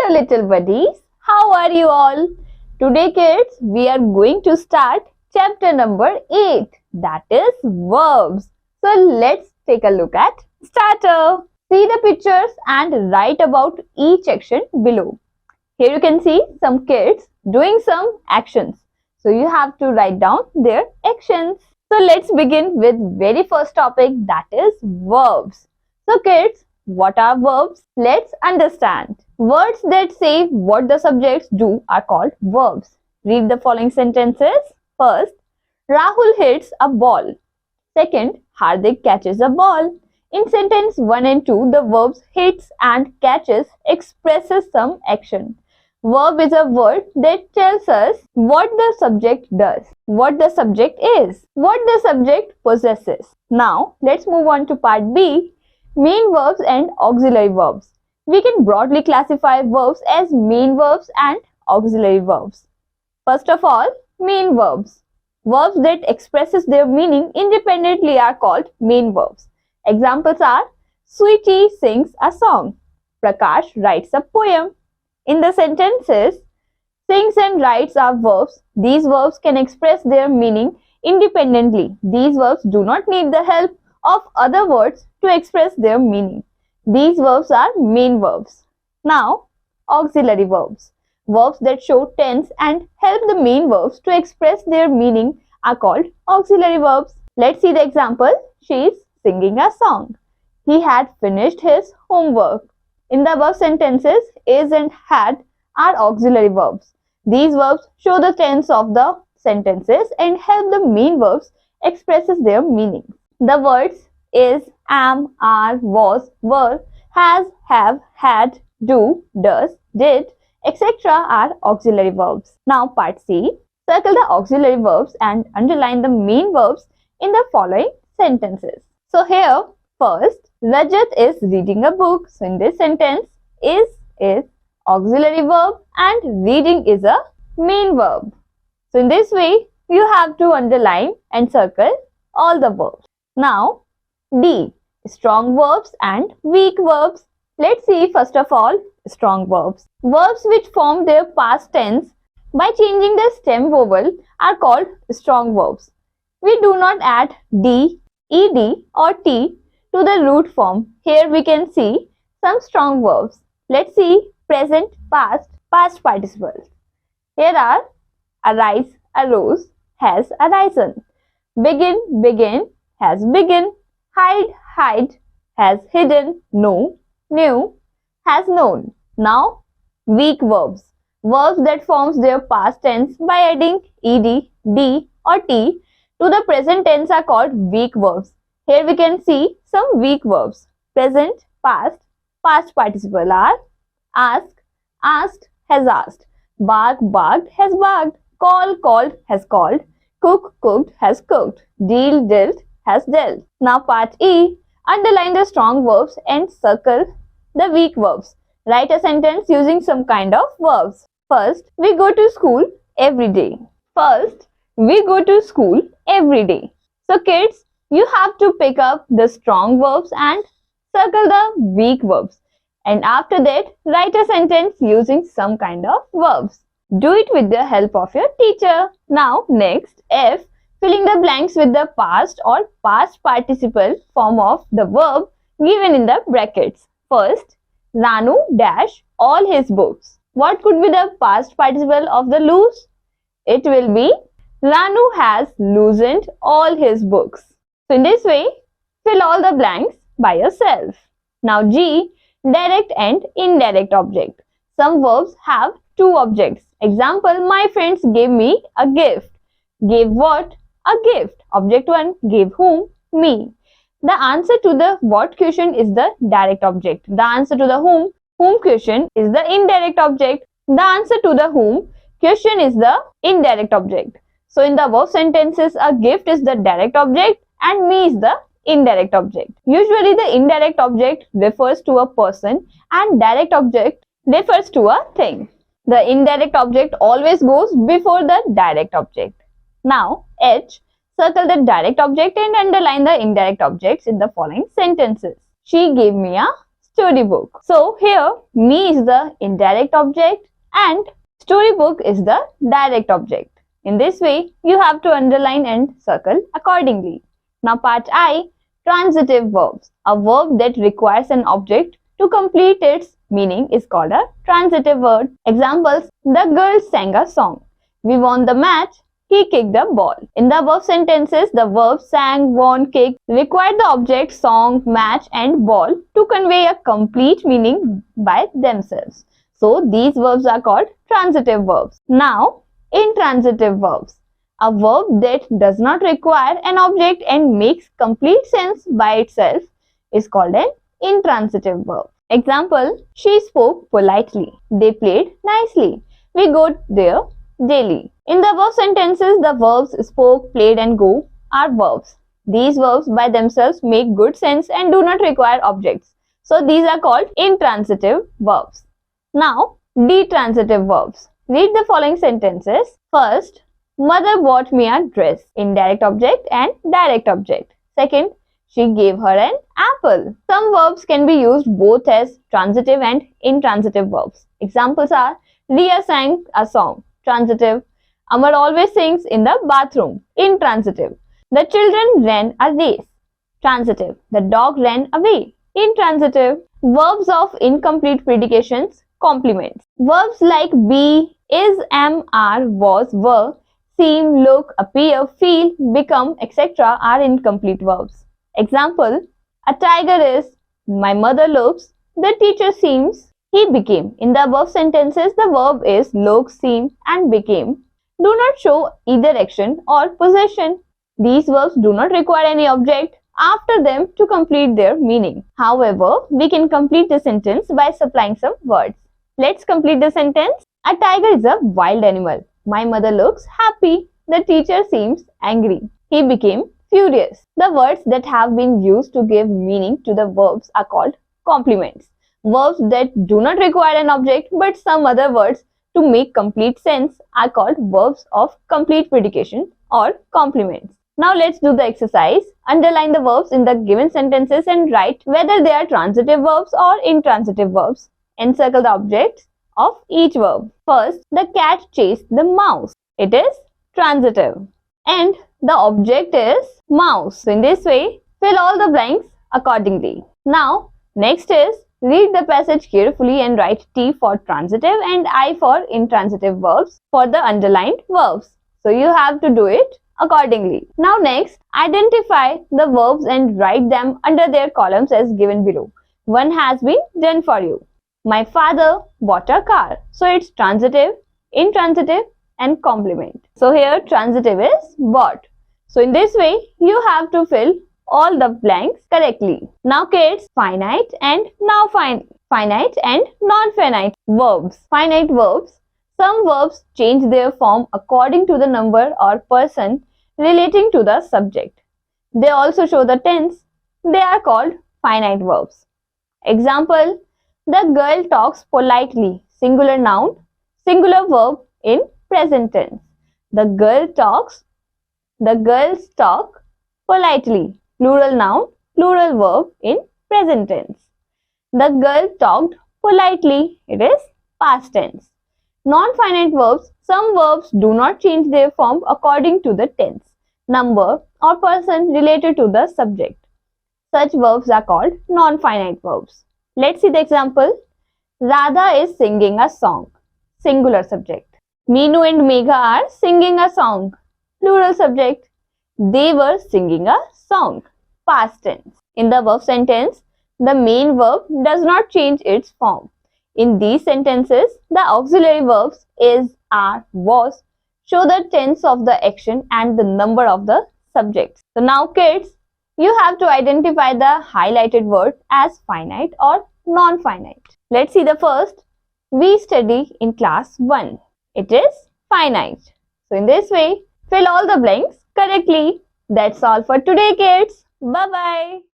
Hello little buddies, how are you all? Today kids, we are going to start chapter number 8, that is verbs. So let's take a look at starter. See the pictures and write about each action below. Here you can see some kids doing some actions. So you have to write down their actions. So let's begin with very first topic, that is verbs. So kids, what are verbs? Let's understand. Words that say what the subjects do are called verbs. Read the following sentences. First, Rahul hits a ball. Second, Hardik catches a ball. In sentence 1 and 2, the verbs hits and catches expresses some action. Verb is a word that tells us what the subject does, what the subject is, what the subject possesses. Now, let's move on to part B, main verbs and auxiliary verbs. We can broadly classify verbs as main verbs and auxiliary verbs. First of all, main verbs. Verbs that expresses their meaning independently are called main verbs. Examples are, Sweetie sings a song. Prakash writes a poem. In the sentences, sings and writes are verbs. These verbs can express their meaning independently. These verbs do not need the help of other words to express their meaning. These verbs are main verbs. Now, auxiliary verbs. Verbs that show tense and help the main verbs to express their meaning are called auxiliary verbs. Let's see the example. She is singing a song. He had finished his homework. In the above sentences, is and had are auxiliary verbs. These verbs show the tense of the sentences and help the main verbs expresses their meaning. The words is, am, are, was, were, has, have, had, do, does, did, etc. are auxiliary verbs. Now part C. Circle the auxiliary verbs and underline the main verbs in the following sentences. So here, first, Rajat is reading a book. So in this sentence, is auxiliary verb and reading is a main verb. So in this way, you have to underline and circle all the verbs. Now, D. Strong verbs and weak verbs. Let's see first of all, strong verbs. Verbs which form their past tense by changing the stem vowel are called strong verbs. We do not add D, ed or t to the root form. Here we can see some strong verbs. Let's see present, past, past participles. Here are arise, arose, has arisen. Begin, began, has begun. Hide, hide, has hidden. Know, knew, has known. Now, weak verbs. Verbs that forms their past tense by adding ed, d or t to the present tense are called weak verbs. Here we can see some weak verbs. Present, past, past participle are ask, asked, has asked. Bark, barked, has barked. Call, called, has called. Cook, cooked, has cooked. Deal, dealt, has dealt. Now part E. Underline the strong verbs and circle the weak verbs. Write a sentence using some kind of verbs. First, we go to school every day. First, we go to school every day. So kids, you have to pick up the strong verbs and circle the weak verbs. And after that, write a sentence using some kind of verbs. Do it with the help of your teacher. Now, next, F. Filling the blanks with the past or past participle form of the verb given in the brackets. First, Ranu dash all his books. What could be the past participle of the lose? It will be Ranu has loosened all his books. So in this way, fill all the blanks by yourself. Now G. Direct and indirect object. Some verbs have two objects. Example, my friends gave me a gift. Gave what? A gift. Object 1. Gave whom? Me. The answer to the what question is the direct object. The answer to the whom question is the indirect object. The answer to the whom question is the indirect object. So in the above sentences, a gift is the direct object and me is the indirect object. Usually the indirect object refers to a person and direct object refers to a thing. The indirect object always goes before the direct object. Now, H. Circle the direct object and underline the indirect objects in the following sentences. She gave me a storybook. So here me is the indirect object and storybook is the direct object. In this way, you have to underline and circle accordingly. Now part I, transitive verbs. A verb that requires an object to complete its meaning is called a transitive verb. Examples, the girl sang a song. We won the match. He kicked the ball. In the above sentences, the verbs sang, won, kicked require the object song, match and ball to convey a complete meaning by themselves. So these verbs are called transitive verbs. Now, intransitive verbs. A verb that does not require an object and makes complete sense by itself is called an intransitive verb. Example, she spoke politely. They played nicely. We go there daily. In the above sentences, the verbs spoke, played and go are verbs. These verbs by themselves make good sense and do not require objects. So these are called intransitive verbs. Now, detransitive verbs. Read the following sentences. First, mother bought me a dress. Indirect object and direct object. Second, she gave her an apple. Some verbs can be used both as transitive and intransitive verbs. Examples are, Ria sang a song. Transitive. Amar always sings in the bathroom. Intransitive. The children ran a race. Transitive. The dog ran away. Intransitive. Verbs of incomplete predications. Complements. Verbs like be, is, am, are, was, were, seem, look, appear, feel, become, etc. are incomplete verbs. Example, a tiger is, my mother looks, the teacher seems, he became. In the above sentences, the verb is look, seem and became. Do not show either action or possession. These verbs do not require any object after them to complete their meaning. However, we can complete the sentence by supplying some words. Let's complete the sentence. A tiger is a wild animal. My mother looks happy. The teacher seems angry. He became furious. The words that have been used to give meaning to the verbs are called complements. Verbs that do not require an object but some other words to make complete sense are called verbs of complete predication or complements. Now let's do the exercise. Underline the verbs in the given sentences and write whether they are transitive verbs or intransitive verbs. Encircle the objects of each verb. First, the cat chased the mouse. It is transitive. And the object is mouse. So in this way, fill all the blanks accordingly. Now, next is read the passage carefully and write T for transitive and I for intransitive verbs for the underlined verbs. So you have to do it accordingly. Now next, identify the verbs and write them under their columns as given below. One has been done for you. My father bought a car. So it's transitive, intransitive and complement. So here transitive is bought. So in this way, you have to fill all the blanks correctly. Now kids, finite and finite and non-finite verbs. Finite verbs. Some verbs change their form according to the number or person relating to the subject. They also show the tense. They are called finite verbs. Example, the girl talks politely. Singular noun, singular verb in present tense. The girls talk politely. Plural noun, plural verb in present tense. The girl talked politely. It is past tense. Non-finite verbs. Some verbs do not change their form according to the tense, number or person related to the subject. Such verbs are called non-finite verbs. Let's see the example. Radha is singing a song. Singular subject. Meenu and Megha are singing a song. Plural subject. They were singing a song. Past tense. In the above sentence, the main verb does not change its form. In these sentences, the auxiliary verbs is, are, was show the tense of the action and the number of the subjects. So now kids, you have to identify the highlighted word as finite or non-finite. Let's see the first. We study in class 1. It is finite. So in this way, fill all the blanks correctly. That's all for today kids. Bye-bye.